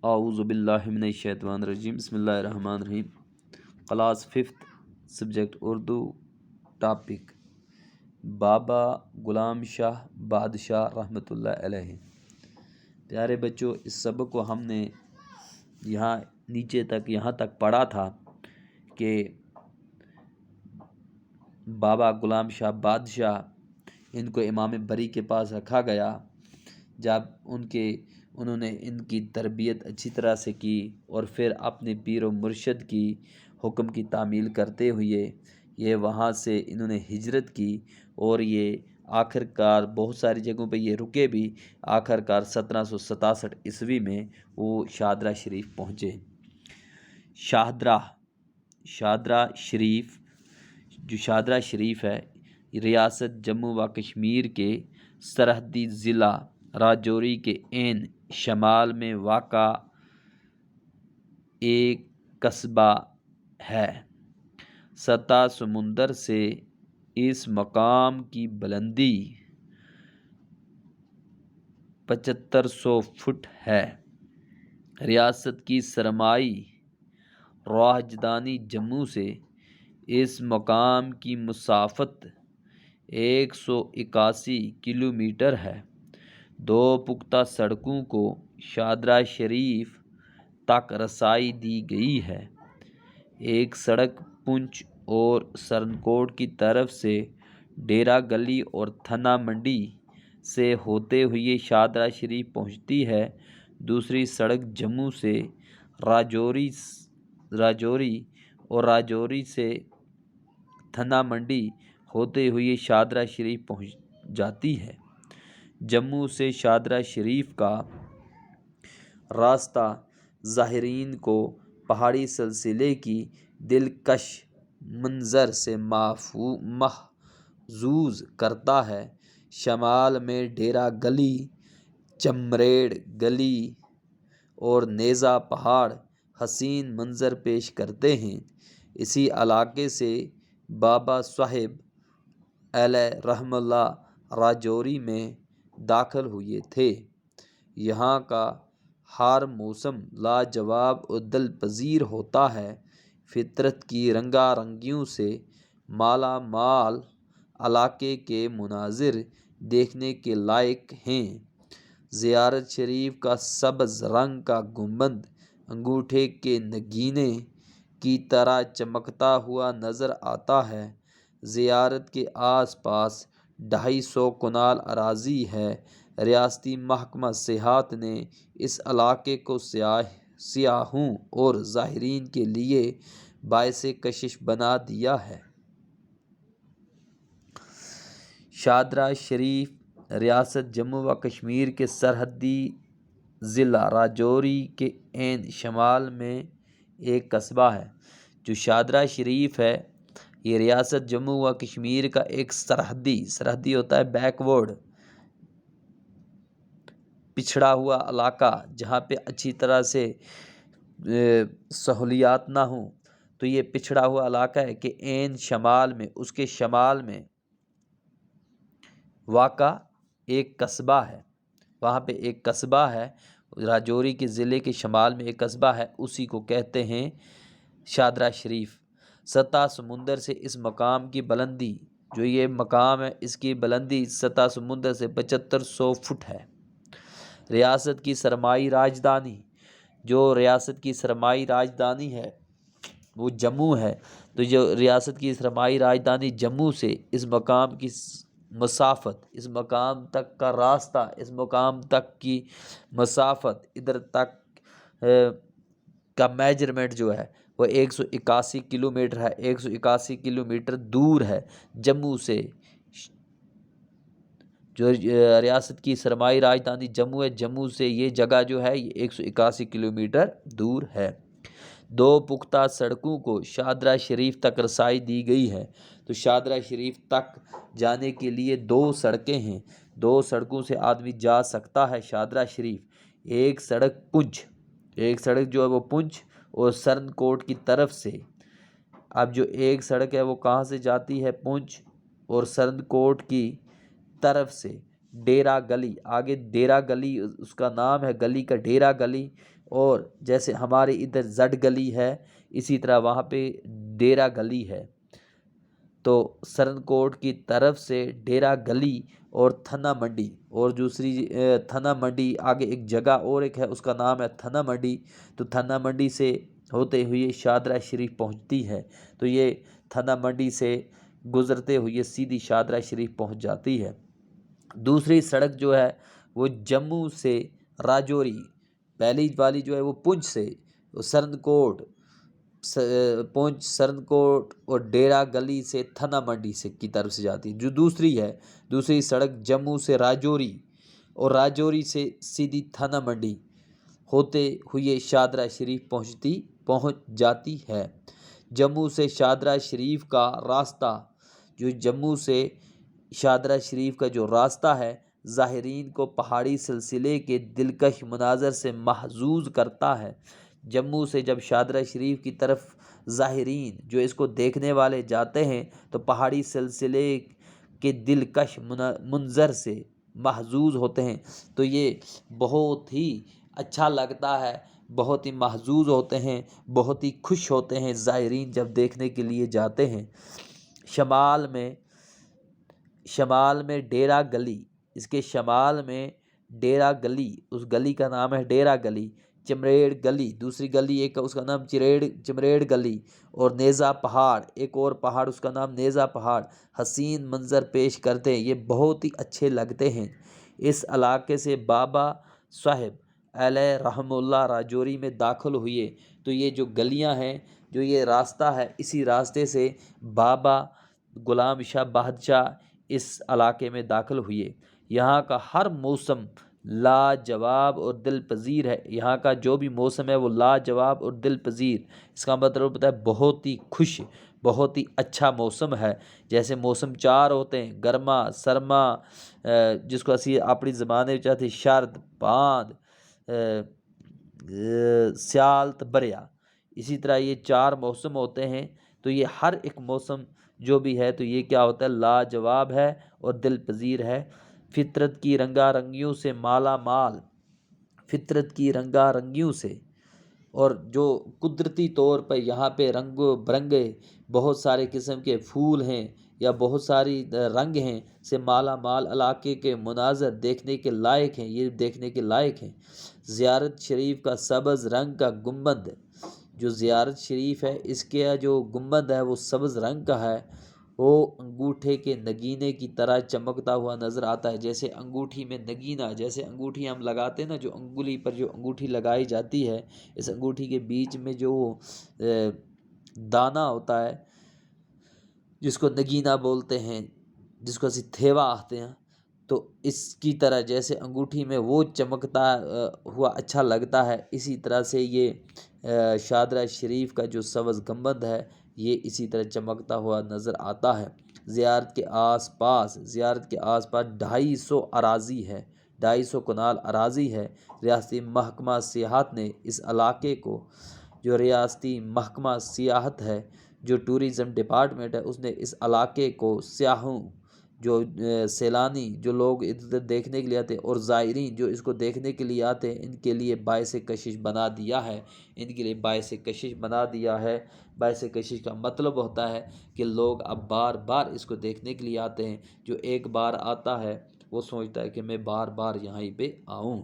اعوذ باللہ من الشیطان الرجیم، بسم اللہ الرحمن الرحیم۔ کلاس 5 سبجیکٹ اردو، ٹاپک بابا غلام شاہ بادشاہ رحمۃ اللہ علیہ۔ پیارے بچوں، اس سبق کو ہم نے یہاں تک پڑھا تھا کہ بابا غلام شاہ بادشاہ، ان کو امام بری کے پاس رکھا گیا۔ جب انہوں نے ان کی تربیت اچھی طرح سے کی اور پھر اپنے پیر و مرشد کی حکم کی تعمیل کرتے ہوئے یہ وہاں سے انہوں نے ہجرت کی، اور یہ آخر کار بہت ساری جگہوں پہ یہ رکے بھی، آخر کار 1767 عیسوی میں وہ شاہدرہ شریف پہنچے۔ شاہدرہ شریف، جو شاہدرہ شریف ہے، ریاست جموں و کشمیر کے سرحدی ضلع راجوری کے عین شمال میں واقع ایک قصبہ ہے۔ سطح سمندر سے اس مقام کی بلندی 7500 فٹ ہے۔ ریاست کی سرمائی راجدھانی جموں سے اس مقام کی مسافت 181 کلومیٹر ہے۔ دو پختہ سڑکوں کو شاہدرہ شریف تک رسائی دی گئی ہے۔ ایک سڑک پونچھ اور سرنکوٹ کی طرف سے ڈیرہ گلی اور تھنہ منڈی سے ہوتے ہوئے شاہدرہ شریف پہنچتی ہے۔ دوسری سڑک جموں سے راجوری اور راجوری سے تھنہ منڈی ہوتے ہوئے شاہدرہ شریف پہنچ جاتی ہے۔ جموں سے شاہدرہ شریف کا راستہ زائرین کو پہاڑی سلسلے کی دلکش منظر سے محظوظ کرتا ہے۔ شمال میں ڈیرہ گلی، چمریڑ گلی اور نیزہ پہاڑ حسین منظر پیش کرتے ہیں۔ اسی علاقے سے بابا صاحب علیہ رحمہ اللہ راجوری میں داخل ہوئے تھے۔ یہاں کا ہر موسم لاجواب اور دل پذیر ہوتا ہے۔ فطرت کی رنگا رنگیوں سے مالا مال علاقے کے مناظر دیکھنے کے لائق ہیں۔ زیارت شریف کا سبز رنگ کا گنبد انگوٹھے کے نگینے کی طرح چمکتا ہوا نظر آتا ہے۔ زیارت کے آس پاس 250 کنال اراضی ہے۔ ریاستی محکمہ سیاحت نے اس علاقے کو سیاحوں اور زائرین کے لیے باعث کشش بنا دیا ہے۔ شاہدرہ شریف ریاست جموں و کشمیر کے سرحدی ضلع راجوری کے عین شمال میں ایک قصبہ ہے۔ جو شاہدرہ شریف ہے، یہ ریاست جموں و کشمیر کا ایک سرحدی ہوتا ہے بیکورڈ، پچھڑا ہوا علاقہ، جہاں پہ اچھی طرح سے سہولیات نہ ہوں، تو یہ پچھڑا ہوا علاقہ ہے کہ عین شمال میں، اس کے شمال میں واقع ایک قصبہ ہے۔ وہاں پہ ایک قصبہ ہے، راجوری کے ضلع کے شمال میں ایک قصبہ ہے، اسی کو کہتے ہیں شاہدرہ شریف۔ سطح سمندر سے اس مقام کی بلندی، جو یہ مقام ہے، اس کی بلندی سطح سمندر سے 7500 فٹ ہے۔ ریاست کی سرمائی راجدھانی، جو ریاست کی سرمائی راجدھانی ہے وہ جموں ہے، تو جو ریاست کی سرمائی راجدھانی جموں سے اس مقام کی مسافت، اس مقام تک کا راستہ، اس مقام تک کی مسافت، ادھر تک کا میجرمنٹ جو ہے وہ 181 کلومیٹر ہے۔ 181 کلومیٹر دور ہے جموں سے۔ جو ریاست کی سرمائی راجدھانی جموں ہے، جموں سے یہ جگہ جو ہے یہ 181 کلومیٹر دور ہے۔ دو پختہ سڑکوں کو شاہدرہ شریف تک رسائی دی گئی ہے۔ تو شاہدرہ شریف تک جانے کے لیے 2 سڑکیں ہیں، 2 سڑکوں سے آدمی جا سکتا ہے شاہدرہ شریف۔ ایک سڑک جو ہے وہ پونچھ اور سرن کوٹ کی طرف سے۔ اب جو ایک سڑک ہے وہ کہاں سے جاتی ہے؟ پونچھ اور سرن کوٹ کی طرف سے ڈیرا گلی، آگے ڈیرا گلی اس کا نام ہے، گلی کا ڈیرا گلی، اور جیسے ہمارے ادھر زڈ گلی ہے اسی طرح وہاں پہ ڈیرا گلی ہے۔ تو سرنکوٹ کی طرف سے ڈیرا گلی اور تھنا منڈی، اور دوسری تھنا منڈی، آگے ایک جگہ اور ایک ہے اس کا نام ہے تھنا منڈی، تو تھنا منڈی سے ہوتے ہوئے شادرہ شریف پہنچتی ہے، تو یہ تھنا منڈی سے گزرتے ہوئے سیدھی شادرہ شریف پہنچ جاتی ہے۔ دوسری سڑک جو ہے وہ جموں سے راجوری، پہلی والی جو ہے وہ پونچھ سے سرنکوٹ، پونچھ سرنکوٹ اور ڈیرا گلی سے تھنا منڈی سے کی طرف سے جاتی ہے۔ جو دوسری سڑک جموں سے راجوری، اور راجوری سے سیدھی تھنا منڈی ہوتے ہوئے شادرہ شریف پہنچ جاتی ہے۔ جموں سے شادرہ شریف کا راستہ، جو جموں سے شادرہ شریف کا جو راستہ ہے زائرین کو پہاڑی سلسلے کے دلکش مناظر سے محظوظ کرتا ہے۔ جموں سے جب شادرہ شریف کی طرف زائرین جو اس کو دیکھنے والے جاتے ہیں تو پہاڑی سلسلے کے دلکش منظر سے محظوظ ہوتے ہیں، تو یہ بہت ہی اچھا لگتا ہے، بہت ہی محظوظ ہوتے ہیں، بہت ہی خوش ہوتے ہیں زائرین جب دیکھنے کے لیے جاتے ہیں۔ شمال میں ڈیرا گلی، اس کے شمال میں ڈیرا گلی، اس گلی کا نام ہے ڈیرا گلی، چمریڑ گلی دوسری گلی ایک اس کا نام چمریڑ گلی، اور نیزا پہاڑ ایک اور پہاڑ اس کا نام نیزا پہاڑ حسین منظر پیش کرتے ہیں، یہ بہت ہی اچھے لگتے ہیں۔ اس علاقے سے بابا صاحب علیہ رحمہ اللہ راجوری میں داخل ہوئے، تو یہ جو گلیاں ہیں، جو یہ راستہ ہے، اسی راستے سے بابا غلام شاہ بہادشاہ اس علاقے میں داخل ہوئے۔ یہاں کا ہر موسم لاجواب اور دل پذیر ہے، یہاں کا جو بھی موسم ہے وہ لاجواب اور دل پذیر، اس کا مطلب ہوتا ہے بہت ہی خوش، بہت ہی اچھا موسم ہے۔ جیسے موسم چار ہوتے ہیں، گرما، سرما، جس کو اسی اپنی زبان میں چاہتے شرد، باند، سیال تے بریا، اسی طرح یہ چار موسم ہوتے ہیں، تو یہ ہر ایک موسم جو بھی ہے تو یہ کیا ہوتا ہے، لاجواب ہے اور دل پذیر ہے۔ فطرت کی رنگا رنگیوں سے مالا مال، فطرت کی رنگا رنگیوں سے، اور جو قدرتی طور پر یہاں پہ رنگ برنگے بہت سارے قسم کے پھول ہیں یا بہت ساری رنگ ہیں سے مالا مال علاقے کے مناظر دیکھنے کے لائق ہیں، یہ دیکھنے کے لائق ہیں۔ زیارت شریف کا سبز رنگ کا گنبد، جو زیارت شریف ہے اس کے جو گنبد ہے وہ سبز رنگ کا ہے، وہ انگوٹھے کے نگینے کی طرح چمکتا ہوا نظر آتا ہے۔ جیسے انگوٹھی میں نگینہ، جیسے انگوٹھی ہم لگاتے ہیں نا، جو انگلی پر جو انگوٹھی لگائی جاتی ہے، اس انگوٹھی کے بیچ میں جو دانہ ہوتا ہے جس کو نگینہ بولتے ہیں، جس کو اسی تھیوا آتے ہیں، تو اس کی طرح جیسے انگوٹھی میں وہ چمکتا ہوا اچھا لگتا ہے، اسی طرح سے یہ شادرہ شریف کا جو سبز گنبد ہے یہ اسی طرح چمکتا ہوا نظر آتا ہے۔ زیارت کے آس پاس 250 اراضی ہے، 250 کنال اراضی ہے۔ ریاستی محکمہ سیاحت نے اس علاقے کو، جو ریاستی محکمہ سیاحت ہے، جو ٹورزم ڈپارٹمنٹ ہے، اس نے اس علاقے کو سیاحوں، جو سیلانی، جو لوگ ادھر دیکھنے کے لیے آتے ہیں، اور زائرین جو اس کو دیکھنے کے لیے آتے ہیں، ان کے لیے باعث کشش بنا دیا ہے، ان کے لیے باعث کشش بنا دیا ہے۔ باعث کشش کا مطلب ہوتا ہے کہ لوگ اب بار بار اس کو دیکھنے کے لیے آتے ہیں، جو ایک بار آتا ہے وہ سوچتا ہے کہ میں بار بار یہاں پہ آؤں۔